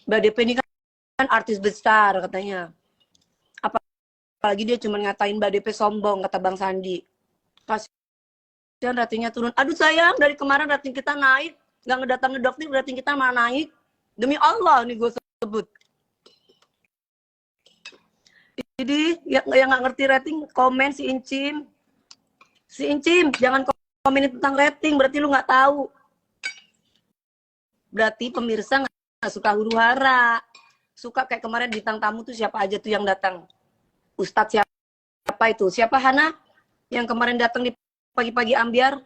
Mbak DP ini kan artis besar katanya. Apalagi dia cuma ngatain Mbak DP sombong, kata Bang Sandi. Kasihan ratingnya turun. Aduh sayang, dari kemarin rating kita naik. Nggak ngedatang ngedokter, rating kita malah naik. Demi Allah nih gue sebut. Jadi yang nggak ngerti rating, komen si Incim. Si Incim, jangan komenin tentang rating, berarti lu nggak tahu. Berarti pemirsa nggak suka huru hara. Suka kayak kemarin bintang tamu tuh siapa aja tuh yang datang. Ustadz siapa itu? Siapa Hana? Yang kemarin datang di pagi-pagi ambiar.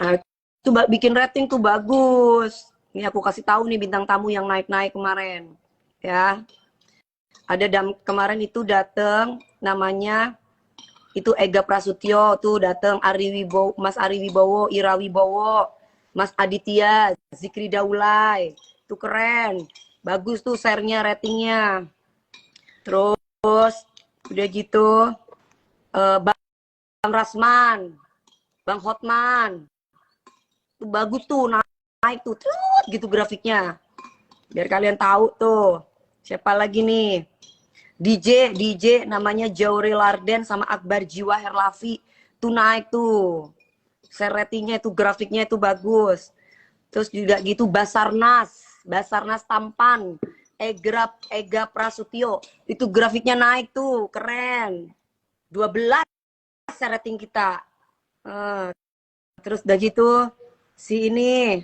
Nah, itu bikin rating tuh bagus. Ini aku kasih tahu nih bintang tamu yang naik-naik kemarin. Ya. Ada kemarin itu datang namanya itu Ega Prasutyo tuh datang, Mas Ari Wibowo, Ira Wibowo, Mas Aditya, Zikri Daulay. Itu keren. Bagus tuh share-nya, ratingnya. Terus udah gitu Bang Rasman, Bang Hotman. Itu bagus tuh, naik tuh gitu grafiknya. Biar kalian tahu tuh. Siapa lagi nih? DJ namanya Jauri Larden sama Akbar Jiwa Herlafi. Tuh naik tuh. Share ratingnya itu, grafiknya itu bagus. Terus juga gitu Basarnas Tampan, Ega Prasutyo. Itu grafiknya naik tuh, keren. 12 rating kita. Terus udah gitu si ini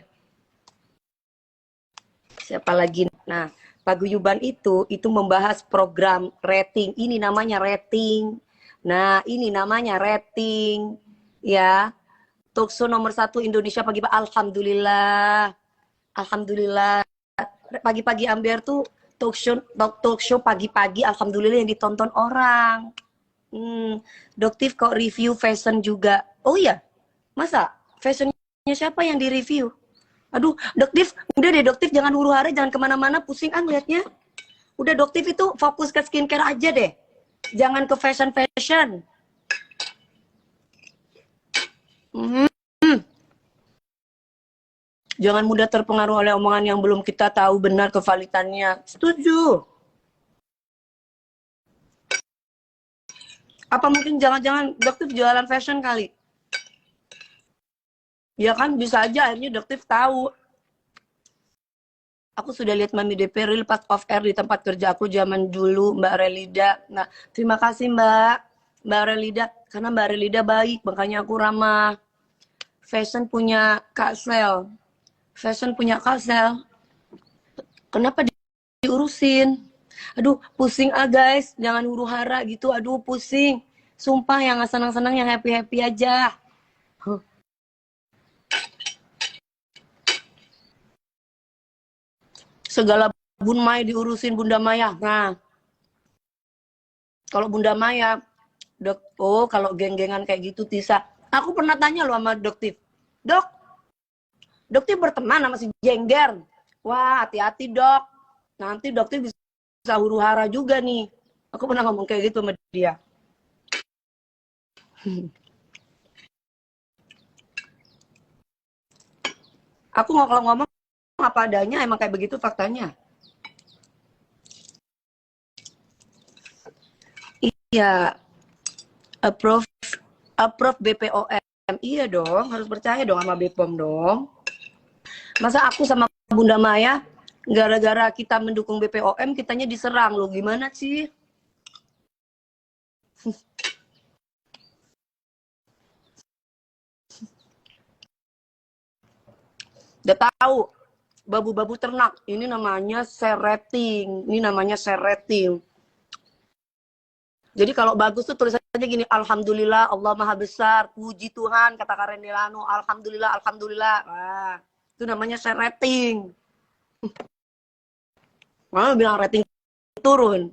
siapa lagi? Nah, paguyuban itu membahas program rating. Ini namanya rating. Nah, ini namanya rating. Ya. Talkshow nomor 1 Indonesia pagi-pagi. Alhamdulillah. Alhamdulillah. Pagi-pagi ambiar tuh talk show pagi-pagi. Alhamdulillah yang ditonton orang. Doktif kok review fashion juga. Oh iya, masa fashionnya siapa yang di-review? Aduh, Doktif, udah deh Doktif, jangan huru hara, jangan kemana-mana, pusing liatnya. Udah Doktif itu fokus ke skincare aja deh. Jangan ke fashion. Jangan mudah terpengaruh oleh omongan yang belum kita tahu benar kevalitannya. Setuju. Apa mungkin jangan-jangan Doktif jualan fashion kali? Ya kan bisa aja akhirnya Doktif tahu. Aku sudah lihat Mami DP real pas off air di tempat kerja aku zaman dulu, Mbak Relida. Nah, terima kasih Mbak Relida. Karena Mbak Relida baik, makanya aku ramah. Fashion punya Kak Sel. Kenapa diurusin? Aduh, pusing guys. Jangan huru hara gitu. Aduh, pusing. Sumpah yang senang-senang, yang happy-happy aja. Segala Bun Mai diurusin Bunda Maya. Nah, kalau Bunda Maya, kalau geng-gengan kayak gitu Tisa. Aku pernah tanya loh sama Doktif. Doktif berteman sama si Jengger. Wah, hati-hati Dok. Nanti Doktif bisa huru hara juga nih. Aku pernah ngomong kayak gitu sama dia. Aku kalau ngomong apa adanya, emang kayak begitu faktanya. Iya, approve BPOM. Iya dong, harus percaya dong sama BPOM dong. Masa aku sama Bunda Maya gara-gara kita mendukung BPOM kitanya diserang loh, gimana sih? Udah tahu babu-babu ternak, ini namanya share rating. Jadi kalau bagus tuh tulisannya gini, Alhamdulillah, Allah Maha Besar, puji Tuhan, kata Karen Delano, Alhamdulillah. Wah, itu namanya share rating. Malah bilang rating turun.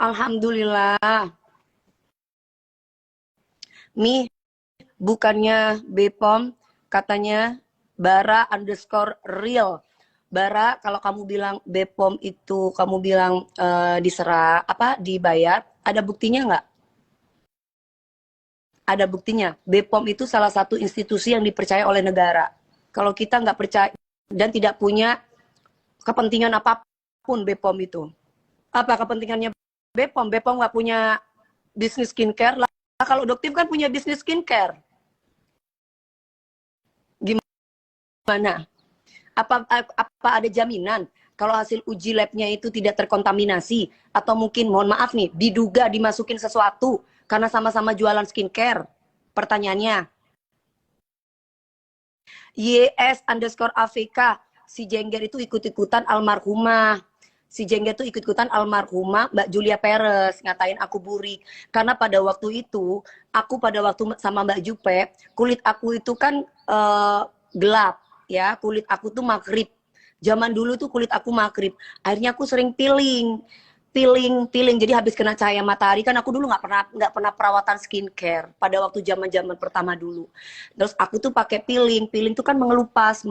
Alhamdulillah. Bukannya BPOM, katanya Bara_real. Bara, kalau kamu bilang BPOM itu kamu bilang dibayar, ada buktinya nggak? Ada buktinya. BPOM itu salah satu institusi yang dipercaya oleh negara. Kalau kita nggak percaya dan tidak punya kepentingan apapun BPOM itu. Apa kepentingannya BPOM? BPOM nggak punya bisnis skincare lah. Kalau Doktim kan punya bisnis skincare. Gimana? Apa ada jaminan kalau hasil uji labnya itu tidak terkontaminasi? Atau mungkin, mohon maaf nih, diduga dimasukin sesuatu karena sama-sama jualan skincare? Pertanyaannya. YS_AVK, si Jengger itu ikut-ikutan almarhumah. Si Jengger itu ikut-ikutan almarhumah Mbak Julia Perez, ngatain aku burik. Karena pada waktu itu, aku pada waktu sama Mbak Jupe, kulit aku itu kan gelap. Ya, kulit aku tuh makrib. Zaman dulu tuh kulit aku makrib. Akhirnya aku sering peeling. Jadi habis kena cahaya matahari kan aku dulu nggak pernah perawatan skincare pada waktu zaman pertama dulu. Terus aku tuh pakai peeling tuh kan mengelupas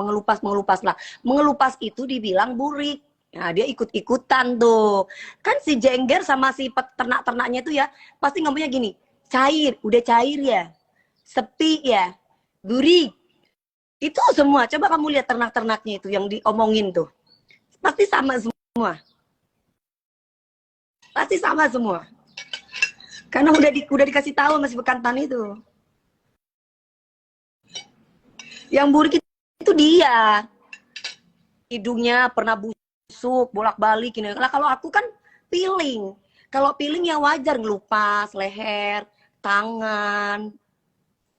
lah. Mengelupas itu dibilang burik. Nah, dia ikut-ikutan tuh. Kan si Jengger sama si ternak-ternaknya itu ya pasti ngomongnya gini, cair, udah cair ya, sepi ya, burik. Itu semua, coba kamu lihat ternak-ternaknya itu yang diomongin tuh. Pasti sama semua. Pasti sama semua. Karena udah dikasih tahu masih bekantan itu. Yang burik itu dia. Hidungnya pernah busuk, bolak-balik ini. Nah, kalau aku kan peeling. Kalau peeling ya wajar ngelupas leher, tangan.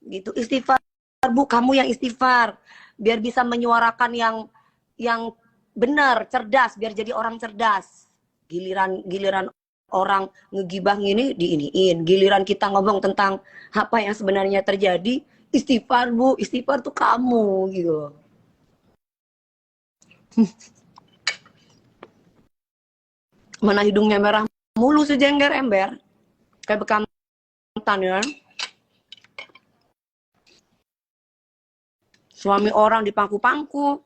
Gitu. Istighfar, Bu, kamu yang istighfar. Biar bisa menyuarakan yang benar, cerdas, biar jadi orang cerdas. Giliran orang ngegibah ini diiniin, giliran kita ngomong tentang apa yang sebenarnya terjadi, istighfar Bu, istighfar tuh kamu gitu. Mana hidungnya merah mulu si Jengger ember, kayak bekantan ya. Suami orang dipangku-pangku.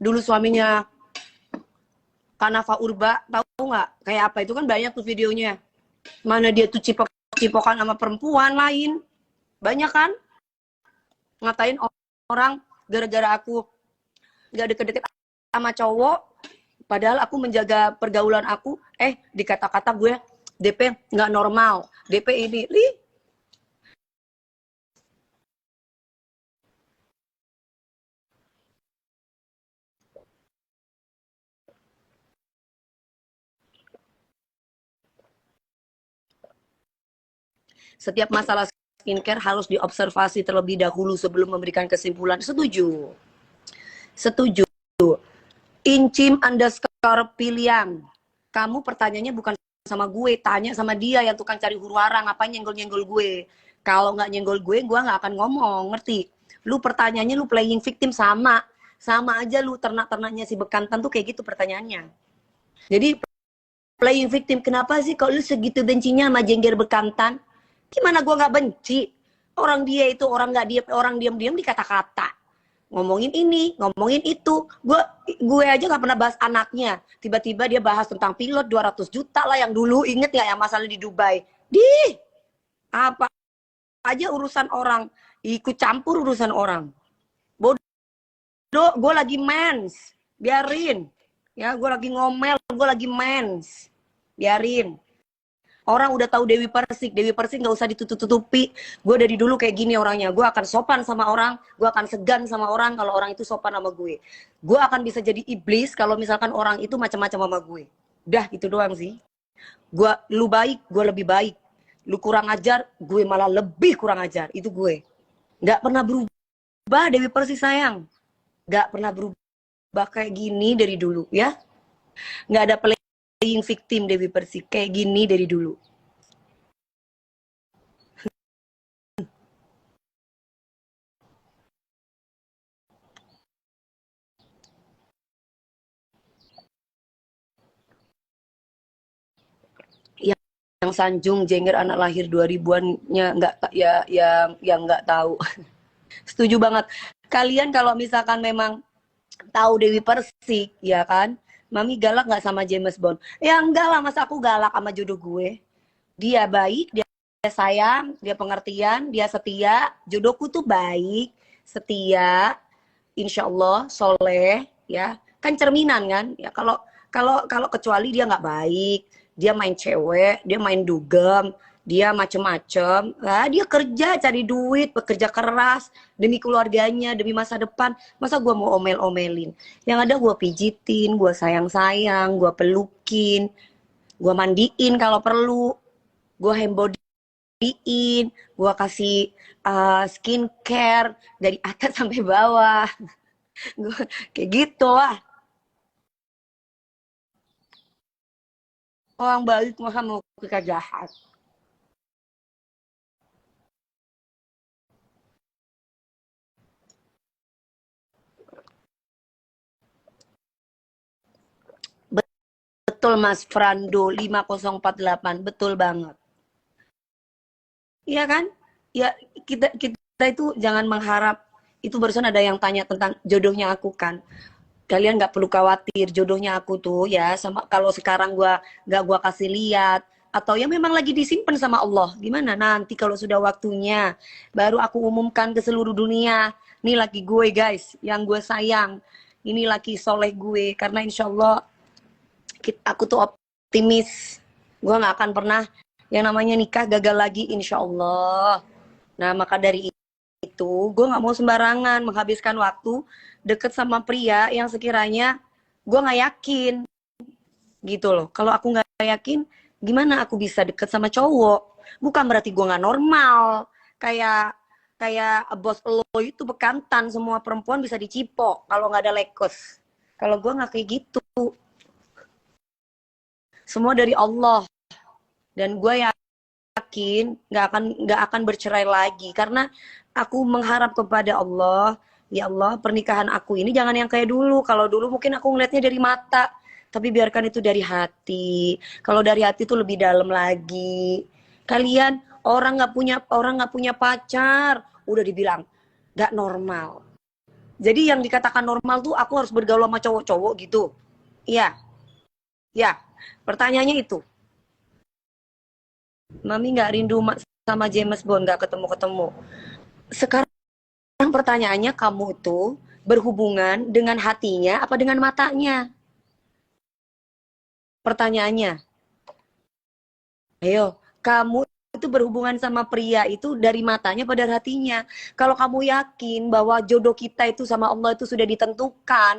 Dulu suaminya Kanafa Urba, tahu nggak? Kayak apa itu kan banyak tuh videonya. Mana dia tuh cipok-cipokan sama perempuan lain. Banyak kan? Ngatain orang gara-gara aku nggak deket-deket sama cowok. Padahal aku menjaga pergaulan aku. Dikata-kata gue DP nggak normal. DP ini. Setiap masalah skincare harus diobservasi terlebih dahulu sebelum memberikan kesimpulan. Setuju. Setuju. Incim_piliang. Kamu pertanyaannya bukan sama gue, tanya sama dia yang tukang cari huru hara, ngapain nyenggol-nyenggol gue. Kalau nggak nyenggol gue nggak akan ngomong, ngerti? Lu pertanyaannya lu playing victim sama aja lu ternak-ternaknya si bekantan tuh kayak gitu pertanyaannya. Jadi playing victim, kenapa sih kalau lu segitu bencinya sama Jengger bekantan? Gimana gue nggak benci? Orang dia itu orang nggak diam-diam dikata-kata. Ngomongin ini, ngomongin itu. Gue aja nggak pernah bahas anaknya. Tiba-tiba dia bahas tentang pilot 200 juta lah yang dulu, inget nggak yang masalah di Dubai? Apa aja urusan orang, ikut campur urusan orang. Bodoh, gue lagi mens, biarin. Ya, gue lagi ngomel, gue lagi mens, biarin. Orang udah tahu Dewi Persik nggak usah ditutup-tutupi. Gue dari dulu kayak gini orangnya. Gue akan sopan sama orang, gue akan segan sama orang kalau orang itu sopan sama gue. Gue akan bisa jadi iblis kalau misalkan orang itu macam-macam sama gue. Udah gitu doang sih. Lu baik, gue lebih baik. Lu kurang ajar, gue malah lebih kurang ajar. Itu gue. Nggak pernah berubah Dewi Persik sayang. Nggak pernah berubah kayak gini dari dulu ya. Nggak ada playing victim Dewi Persik kayak gini dari dulu. Yang Sanjung Jengger anak lahir 2000-an-nya nggak ya yang nggak tahu. Setuju banget. Kalian kalau misalkan memang tahu Dewi Persik ya kan, Mami galak nggak sama James Bond? Ya enggak lah, masa aku galak sama jodoh gue. Dia baik, dia sayang, dia pengertian, dia setia. Jodohku tuh baik, setia, insya Allah soleh ya. kan cerminan kan ya. Kalau kecuali dia nggak baik, dia main cewek, dia main dugem, dia macem-macem, nah, dia kerja cari duit, bekerja keras demi keluarganya, demi masa depan. Masa gue mau omel-omelin? Yang ada gue pijitin, gue sayang-sayang, gue pelukin, gue mandiin kalau perlu, gue handbodyin, gue kasih skincare dari atas sampai bawah. Gua, kayak gitu lah. Orang baik masa mau kita jahat. Betul Mas Frando 5048, betul banget. Iya kan? Ya kita itu jangan mengharap. Itu barusan ada yang tanya tentang jodohnya aku kan. Kalian nggak perlu khawatir jodohnya aku tuh ya, sama kalau sekarang gua kasih lihat atau ya memang lagi disimpan sama Allah. Gimana nanti kalau sudah waktunya baru aku umumkan ke seluruh dunia. Nih laki gue guys, yang gue sayang. Ini laki soleh gue, karena insya Allah aku tuh optimis. Gue nggak akan pernah yang namanya nikah gagal lagi insya Allah. Nah maka dari itu gue nggak mau sembarangan menghabiskan waktu deket sama pria yang sekiranya gue nggak yakin gitu loh. Kalau aku nggak yakin, gimana aku bisa deket sama cowok? Bukan berarti gue nggak normal. Kayak kayak bos lo itu bekantan, semua perempuan bisa dicipok kalau nggak ada lekos. Kalau gue nggak kayak gitu. Semua dari Allah. Dan gue yakin nggak akan bercerai lagi karena aku mengharap kepada Allah, ya Allah, pernikahan aku ini jangan yang kayak dulu. Kalau dulu mungkin aku ngeliatnya dari mata, tapi biarkan itu dari hati. Kalau dari hati itu lebih dalam lagi. Kalian orang nggak punya pacar udah dibilang nggak normal. Jadi yang dikatakan normal tuh aku harus bergaul sama cowok-cowok gitu. Iya, ya. Pertanyaannya itu, Mami nggak rindu sama James Bond, nggak ketemu-ketemu. Sekarang pertanyaannya, kamu itu berhubungan dengan hatinya apa dengan matanya? Pertanyaannya, ayo, kamu itu berhubungan sama pria itu dari matanya pada hatinya. Kalau kamu yakin bahwa jodoh kita itu sama Allah itu sudah ditentukan,